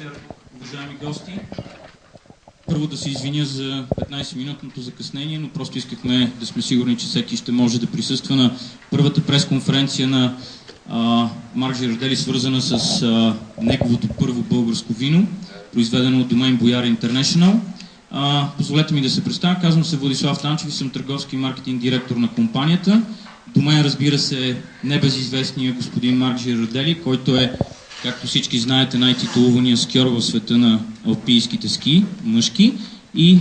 вечер, уважаеми гости. Първо да се извиня за 15-минутното закъснение, но просто искахме да сме сигурни, че всеки ще може да присъства на първата пресконференция на Марк Жирардели, свързана с неговото първо българско вино, произведено от Domaine Boyar International. Позволете ми да се представя. Казвам се Владислав Танчев и съм търговски маркетинг директор на компанията. До мен, разбира се, небезизвестният господин Марк Жирардели, който е, както всички знаете, най-титулувания скиор в света на алпийските ски, мъжки, и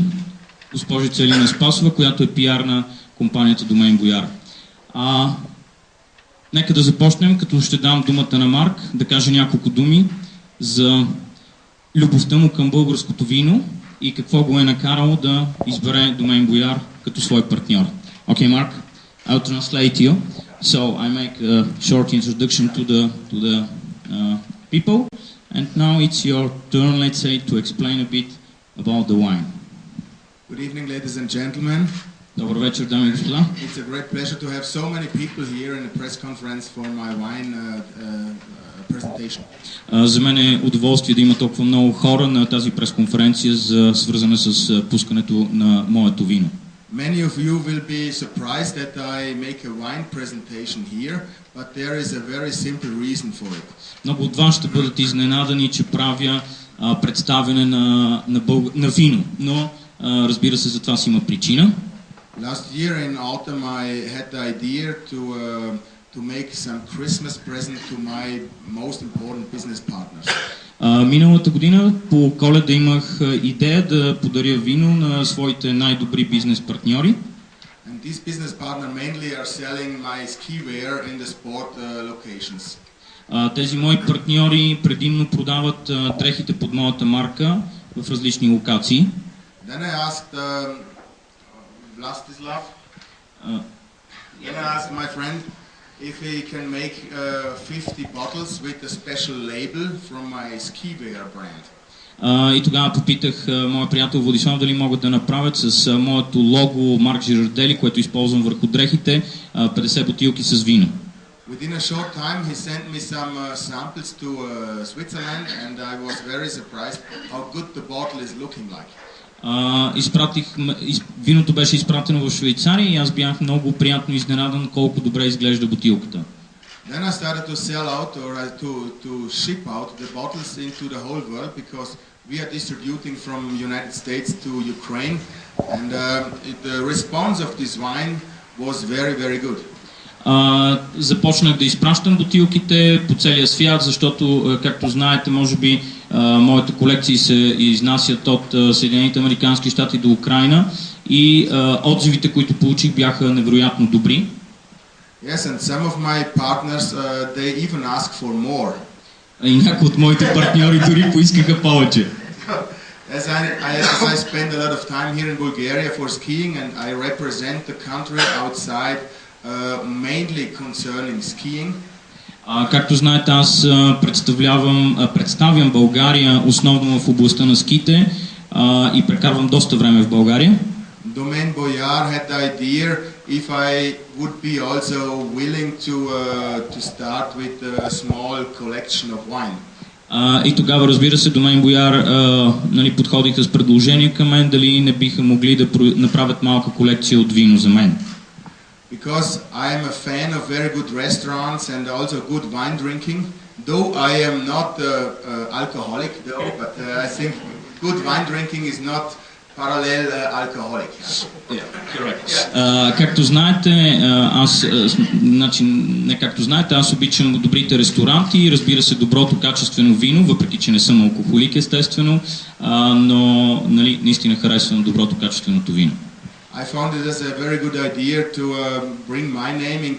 госпожица Елина Спасова, която е пиар на компанията Domaine Boyar. Нека да започнем, като ще дам думата на Марк да каже няколко думи за любовта му към българското вино и какво го е накарало да избере Domaine Boyar като свой партньор. Okay, Mark, I'll translate you. So I make a short introduction to the people, and now it's your turn, let's say, to explain a bit about the wine. Good evening, ladies and gentlemen. Добър вечер, дами и господа. It's a great pleasure to have so many people here in the press conference for my wine presentation. За мен е удоволствие да има толкова много хора на тази пресконференция, свързана с пускането на моето вино. Many of you will be surprised that I make a wine presentation here, but there is a very simple reason for it. Много от вас ще бъдат изненадани, че правя представяне на вино, но разбира се, за това си има причина. Last year in autumn I had the idea to make some Christmas present to my most important business partners. Миналата година по Коледа имах идея да подаря вино на своите най-добри бизнес партньори. And these business partners mainly are selling my ski wear in the sport locations. Тези мои партньори предимно продават дрехите под моята марка в различни локации. Then I asked Vlastislav, then I asked my friend if he can make 50 bottles with a special label from my ski wear brand. И тогава попитах моя приятел Владислав дали могат да направят с моето лого Марк Жирардели, което използвам върху дрехите, 50 бутилки с вино. Within a short time he sent me some samples to Switzerland, and I was very surprised how good the bottle is looking like. Виното беше изпратено в Швейцария и аз бях много приятно изненадан колко добре изглежда бутилката. Then I started to sell out or to ship out the bottles into the whole world because we are distributing from United States to Ukraine, and the response of this wine was very, very good. Започнах да изпращам бутилките по целия свят, защото, както знаете, може би моите колекции се изнасят от Съединените американски щати до Украйна и отзивите, които получих, бяха невероятно добри. Yes, and some of my partners they even ask for more. И някои от моите партньори дори поискаха повече. As I spend a lot of time here in Bulgaria for skiing, and I represent the country outside mainly concerning skiing. Както знаете, аз представям България основно в областта на ските и прекарвам доста време в България. Domaine Boyar had the idea if I would be also willing to start with a small collection of wine. И тогава, разбира се, Domaine Boyar подходиха с предложение към мен дали не биха могли да направят малка колекция от вино за мен. Because I am a fan of very good restaurants and also good wine drinking, though I am not alcoholic, though, but I think good wine drinking is not parallel alcoholic. Yeah, correct. Както знаете, аз обичам добрите ресторанти, разбира се, доброто качествено вино, въпреки че не съм алкохолик, естествено, но наистина харесвам доброто качественото вино. I found it as a very good idea to bring my name in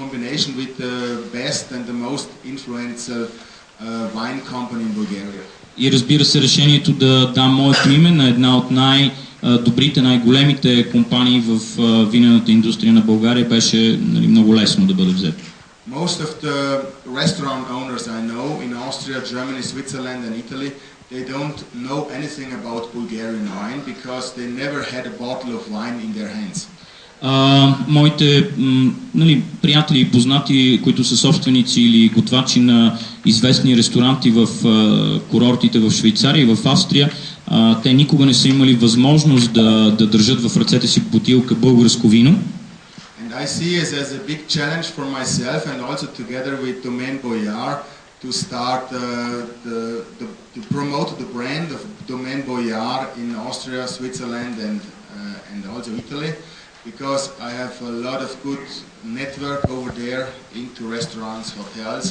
combination with the best and the most influential wine company in Bulgaria. И разбира се, решението да дам моето име на една от най-добрите, най-големите компании в винената индустрия на България беше много лесно да бъде взето. Most of the restaurant owners I know in Austria, Germany, Switzerland and Italy, they don't know anything about Bulgarian wine because they never had a bottle of wine in their hands. Моите приятели и познати, които са собственици или готвачи на известни ресторанти в курортите в Швейцария и в Австрия, те никога не са имали възможност да държат в ръцете си бутилка българско вино. And I see it as a big challenge for myself and also together with Domaine Boyard to start to promote the brand of Domaine Boyard in Austria, Switzerland and also Italy, because I have a lot of good network over there into restaurants, hotels,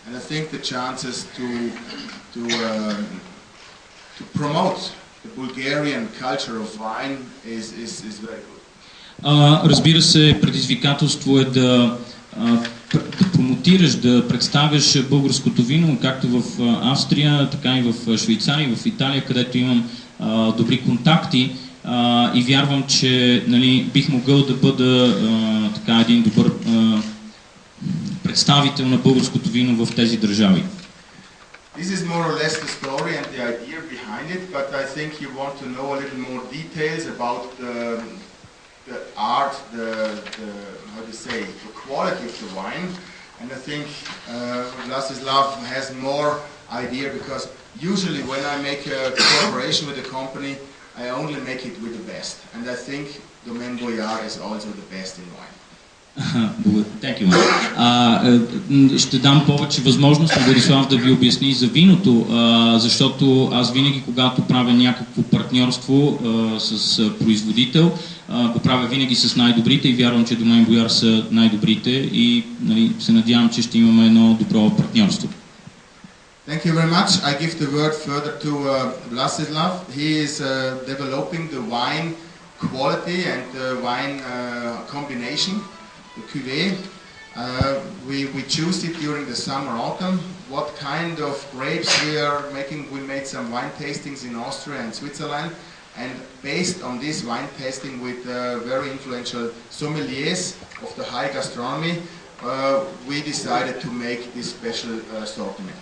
and I think the chances to promote the Bulgarian culture of wine is very good. Разбира се, предизвикателство е да промотираш, да представяш българското вино, както в Австрия, така и в Швейцария, и в Италия, където имам добри контакти и вярвам, че бих могъл да бъда един добър представител на българското вино в тези държави. This is more or less the story and the idea behind it, but I think you want to know a little more details about the art, how to say, the quality of the wine, and I think Vlastislav has more idea, because usually when I make a cooperation with a company, I only make it with the best, and I think Domaine Boyard is also the best in wine. Thank you. Ще дам повече възможност на Владислав да ви обясни за виното, защото аз винаги, когато правя някакво партньорство с производител, го правя винаги с най-добрите и вярвам, че Domaine Boyard са най-добрите и се надявам, че ще имаме едно добро партньорство. Thank you very much. I give the word further to Vlastislav. He is developing the wine quality and the wine combination, the cuvée. We choose it during the summer, autumn. What kind of grapes we are making? We made some wine tastings in Austria and Switzerland, and based on this wine tasting with very influential sommeliers of the high gastronomy, we decided to make this special assortment.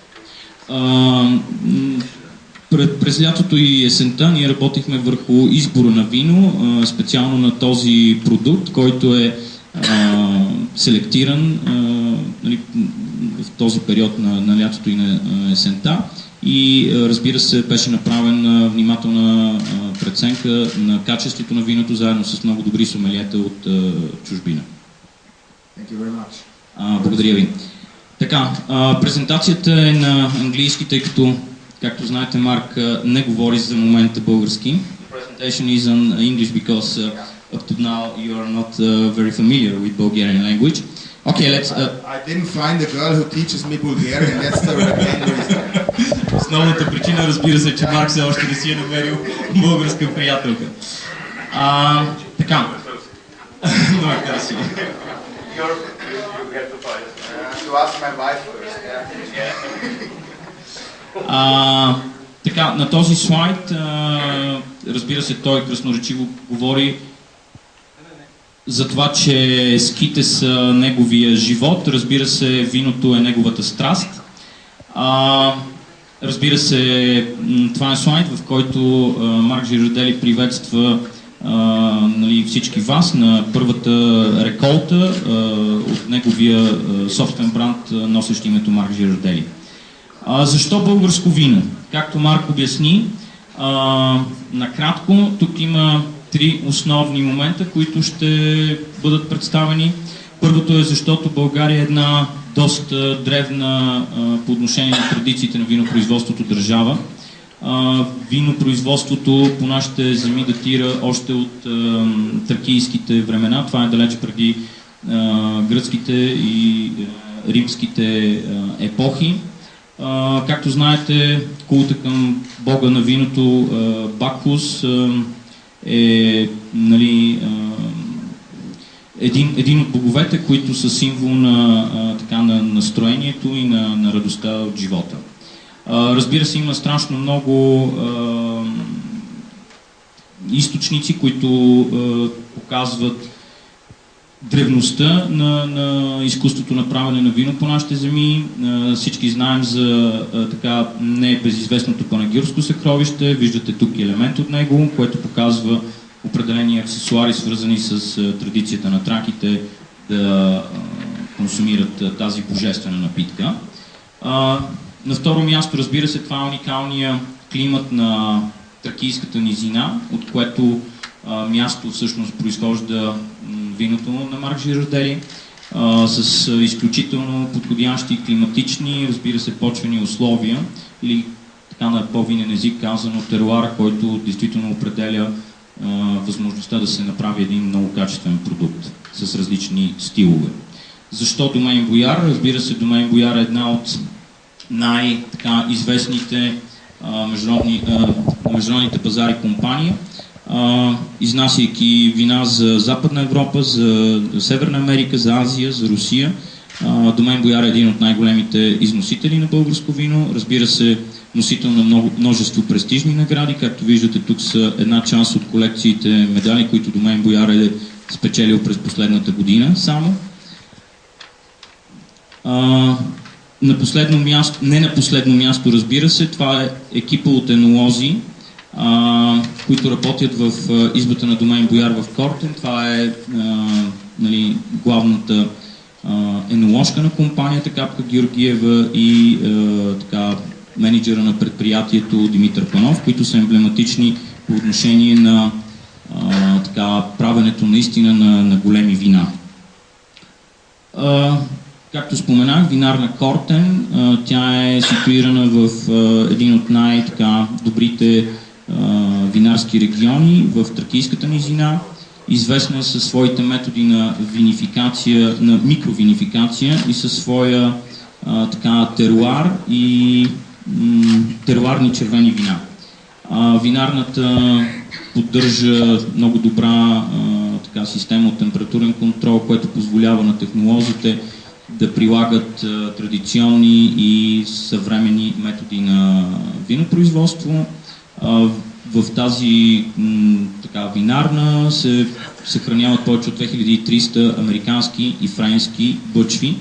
През лятото и есента ние работихме върху избора на вино, специално на този продукт, който е селектиран в този период на лятото и на есента и разбира се беше направена внимателна преценка на качеството на виното заедно с много добри сомелиета от чужбина. Благодаря ви. Така, презентацията е на английски, тъй като, както знаете, Марк не говори за момента български. The presentation is on English because up to now you are not very familiar with Bulgarian language. Okay, let's... I didn't find a girl who teaches me Bulgarian, that's the main reason. Основната причина, разбира се, че Марк все още не си е намерил българска приятелка. Така. Много красиво. To ask my wife first. Така, на този слайд, разбира се, той красноречиво говори за това, че ските са неговия живот, разбира се, виното е неговата страст. Разбира се, това е слайд, в който Марк Жирардели приветства всички вас на първата реколта от неговия собствен бранд, носещ името Марк Жирардели. Защо българско вино? Както Марк обясни, накратко, тук има три основни момента, които ще бъдат представени. Първото е защото България е една доста древна по отношение на традициите на винопроизводството държава. Винопроизводството по нашите земи датира още от тракийските времена. Това е далеч преди гръцките и римските епохи. Както знаете, култа към бога на виното Бакхус е един от боговете, които са символ на настроението и на радостта от живота. Разбира се, има страшно много източници, които показват древността на изкуството на правене на вино по нашите земи. Всички знаем за не безизвестното панагюрско съкровище. Виждате тук елемент от него, което показва определени аксесуари, свързани с традицията на траките, да консумират тази божествена напитка. На второ място, разбира се, това е уникалния климат на Тракийската низина, от което място всъщност произхожда виното на Марк Жирардели, с изключително подходящи климатични, разбира се, почвени условия, или така на по-винен език казано теруара, който действително определя възможността да се направи един много качествен продукт с различни стилове. Защо Домейн Бояр? Разбира се, Домейн Бояр е една от най-известните международните пазари компания, изнасяйки вина за Западна Европа, за Северна Америка, за Азия, за Русия. Домейн Бояр е един от най-големите износители на българско вино. Разбира се, носител на множество престижни награди. Както виждате, тук са една част от колекциите медали, които Домейн Бояр е спечелил през последната година само. На последно място, не на последно място, разбира се, това е екипа от енолози, които работят в избата на Домейн Бояр в Кортен. Това е главната еноложка на компанията Капка Георгиева и менеджера на предприятието Димитър Панов, които са емблематични по отношение на правенето наистина на големи вина. Както споменах, винарна Кортен, тя е ситуирана в един от най-добрите винарски региони в Тракийската низина. Известна е със своите методи на винификация, на микровинификация и със своя теруар и теруарни червени вина. Винарната поддържа много добра система от температурен контрол, което позволява на технолозите да прилагат традиционни и съвременни методи на винопроизводство. В тази винарна се съхраняват повече от 2300 американски и френски бъчви,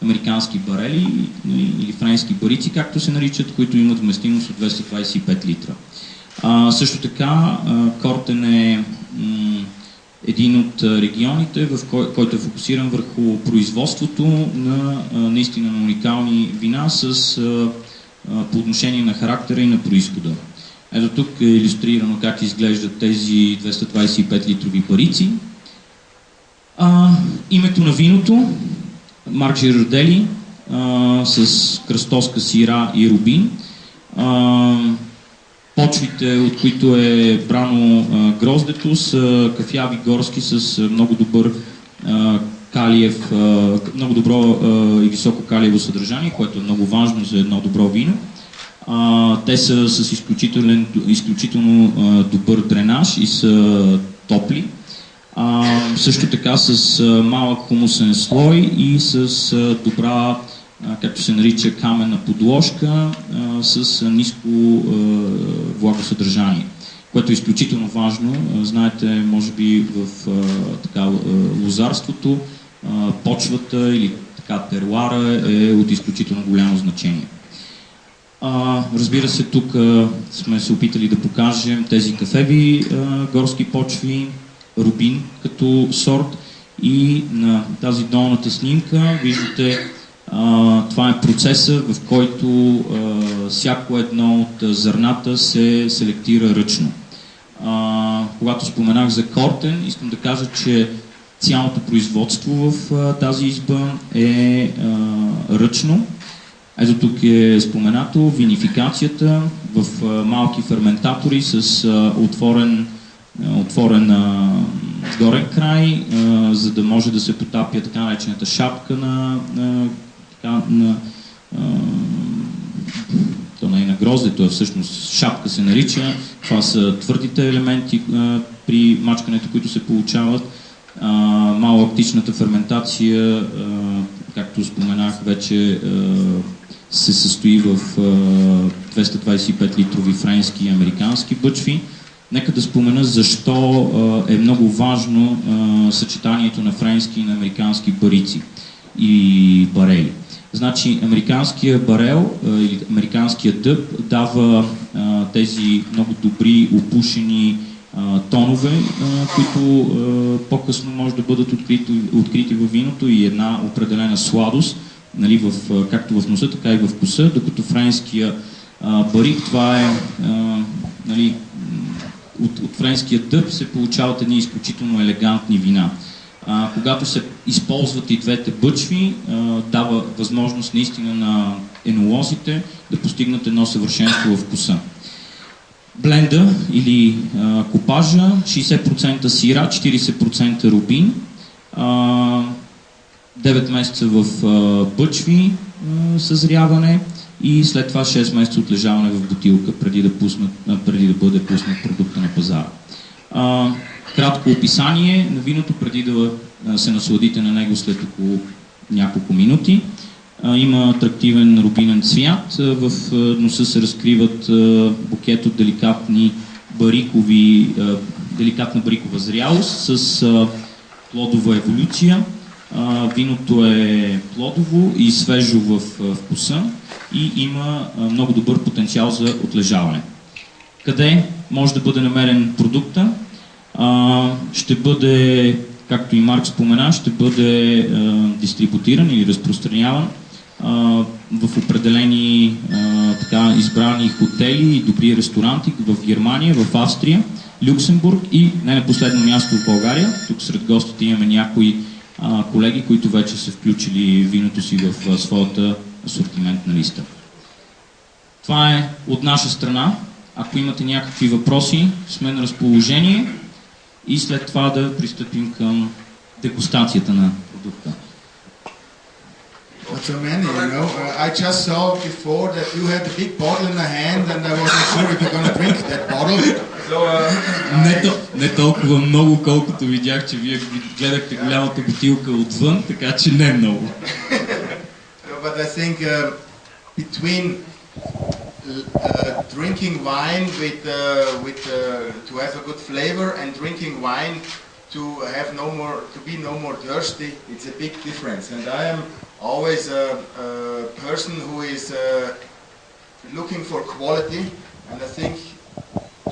американски барели или френски барици, както се наричат, които имат вместимост от 225 литра. Също така Кортен е един от регионите, в който е фокусиран върху производството на наистина на уникални вина по отношение на характера и на произхода. Ето тук е илюстрирано как изглеждат тези 225 литрови барици. Името на виното Марк Жирардели с кръстоска сира и рубин. Почвите, от които е брано гроздето, са кафяви горски с много добър калиев, много добро и високо калиево съдържание, което е много важно за едно добро вино. Те са с изключително добър дренаж и са топли. Също така с малък хумусен слой и с добра, както се нарича, каменна подложка с ниско влагосъдържание, което е изключително важно. Знаете, може би в лозарството почвата или теруара е от изключително голямо значение. Разбира се, тук сме се опитали да покажем тези кафеви горски почви, рубин като сорт, и на тази долната снимка виждате, това е процеса, в който всяко едно от зърната се селектира ръчно. Когато споменах за Кортен, искам да кажа, че цялото производство в тази изба е ръчно. Ето тук е споменато винификацията в малки ферментатори с отворен горен край, за да може да се потапя така наречената шапка то не е на гроздето, а всъщност шапка се нарича. Това са твърдите елементи при мачкането, които се получават. Малолактичната ферментация, както споменах вече, се състои в 225 литрови френски и американски бъчви. Нека да спомена защо е много важно съчетанието на френски и на американски барици и барели. Значи, американския барел или американския дъб дава тези много добри, опушени тонове, които по-късно може да бъдат открити във виното и една определена сладост, нали, както в носа, така и в вкуса, докато френския барик, това е нали, от френския дъб се получават едни изключително елегантни вина. Когато се използват и двете бъчви, дава възможност наистина на енолозите да постигнат едно съвършенство в вкуса. Бленда или купажа, 60% сира, 40% рубин, 9 месеца в бъчви съзряване и след това 6 месеца отлежаване в бутилка, преди да бъде пуснат продукта на пазара. Кратко описание на виното, преди да се насладите на него след около няколко минути. Има атрактивен рубинен цвят, в носа се разкриват букет от деликатна барикова зрялост с плодова еволюция. Виното е плодово и свежо в вкуса и има много добър потенциал за отлежаване. Къде може да бъде намерен продукта? Ще бъде, както и Марк спомена, ще бъде дистрибутиран или разпространяван в определени избрани хотели и добри ресторанти в Германия, в Австрия, Люксембург и не на последно място в България. Тук сред гостите имаме някои колеги, които вече са включили виното си в своята асортиментна листа. Това е от наша страна. Ако имате някакви въпроси, сме на разположение и след това да пристъпим към дегустацията на продукта. Not so many, you know. I just saw before that you had a big bottle in the hand and I wasn't sure if you're going to drink that bottle. So, не толкова много, колкото видях, че вие гледахте голямата бутилка отвън, така че не много. But I think between drinking wine to have a good flavor and drinking wine to be no more thirsty, it's a big difference. And I am always a person who is looking for quality, and I think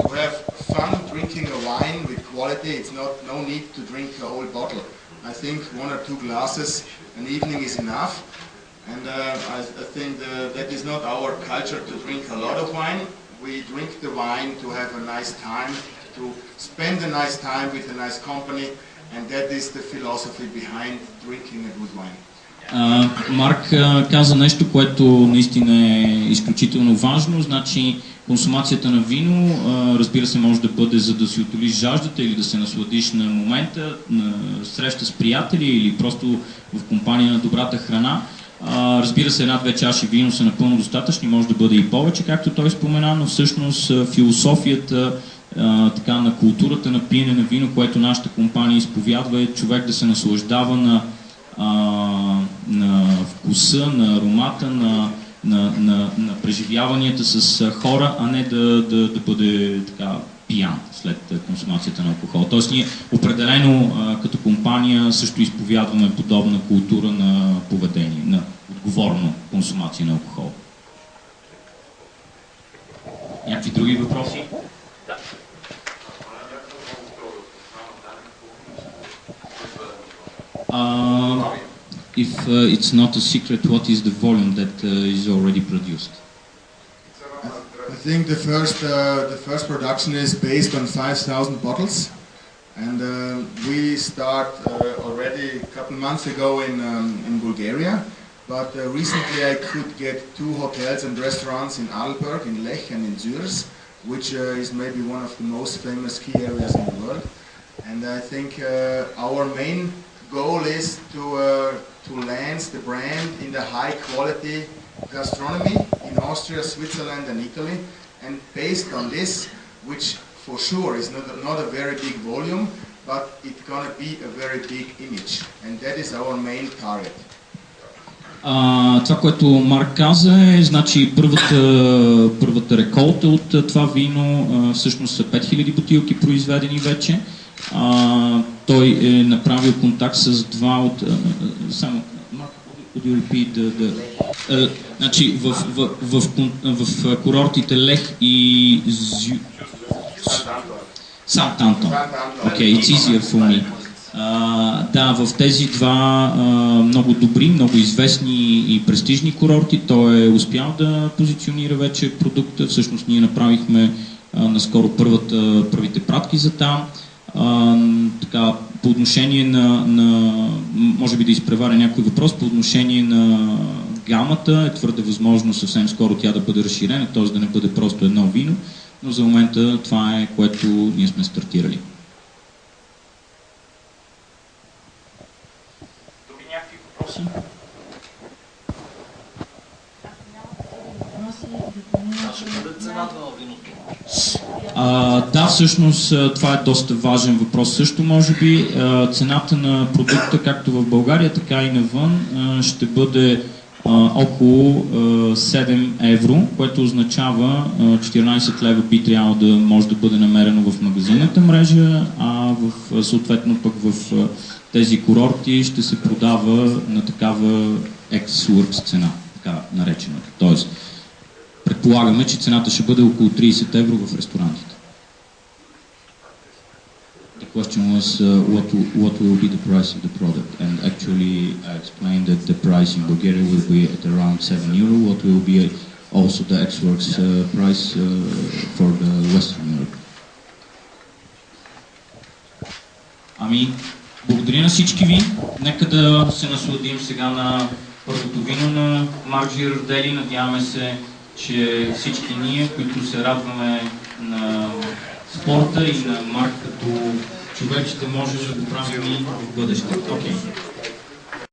to have fun drinking a wine with quality, it's no need to drink a whole bottle. I think 1 or 2 glasses an evening is enough. And I think that is not our culture to drink a lot of wine. We drink the wine to have a nice time, to spend a nice time with a nice company, and that is the philosophy behind drinking a good wine. Марк каза нещо, което наистина е изключително важно. Значи консумацията на вино, разбира се, може да бъде за да си утолиш жаждата или да се насладиш на момента, на среща с приятели или просто в компания на добрата храна. Разбира се, 1-2 чаши вино са напълно достатъчни, може да бъде и повече, както той спомена, но всъщност философията на културата на пиене на вино, което нашата компания изповядва, е човек да се наслаждава на вкуса, на аромата, на преживяванията с хора, а не да бъде така пиян след консумацията на алкохол. Тоест ние определено като компания също изповядваме подобна култура на поведение, на отговорна консумация на алкохол. Някакви други въпроси? If it's not a secret, what is the volume that is already produced? I think the first production is based on 5,000 bottles, and we start already a couple months ago in Bulgaria. But recently I could get 2 hotels and restaurants in Adelberg, in Lech, and in Zürs, which is maybe one of the most famous ski areas in the world. And I think our main goal is to land the brand in the high quality gastronomy in Austria, Switzerland and Italy, and based on this, which for sure is not a very big volume, but it's gonna be a very big image, and that is our main target. Това, което Марк каза е, значи първата реколта от това вино всъщност са 5000 бутилки произведени вече. Той е направил контакт с 2 от... Само, Марк, значи в курортите Лех и Сант'Антон. Okay, it's easier for me. Да, в тези два много добри, много известни и престижни курорти той е успял да позиционира вече продукта. Всъщност ние направихме наскоро първите пратки за там. Така, по отношение на може би да изпреваря някой въпрос, по отношение на гамата е твърде възможно съвсем скоро тя да бъде разширена, т.е. да не бъде просто едно вино, но за момента това е, което ние сме стартирали. Други някакви въпроси? Ще бъде цената на виното? Да, всъщност това е доста важен въпрос. Също може би цената на продукта, както в България, така и навън, ще бъде около 7 евро, което означава 14 лева би трябвало да може да бъде намерено в магазинната мрежа, а съответно пък в тези курорти ще се продава на такава ex-works цена, така наречената. Тоест, предполагаме, че цената ще бъде около 30 евро в ресторантите. The question was what will be the price of the product, and actually I explained that the price in Bulgaria will be at around 7 euro. What will be also the ex-works price for the Western Europe? Ами, благодаря на всички ви. Нека да се насладим сега на първото вино на Марк Жирардели. Надяваме се, че всички ние, които се радваме на спорта и на Марк като човек, ще може да го правим и в бъдеще. Okay.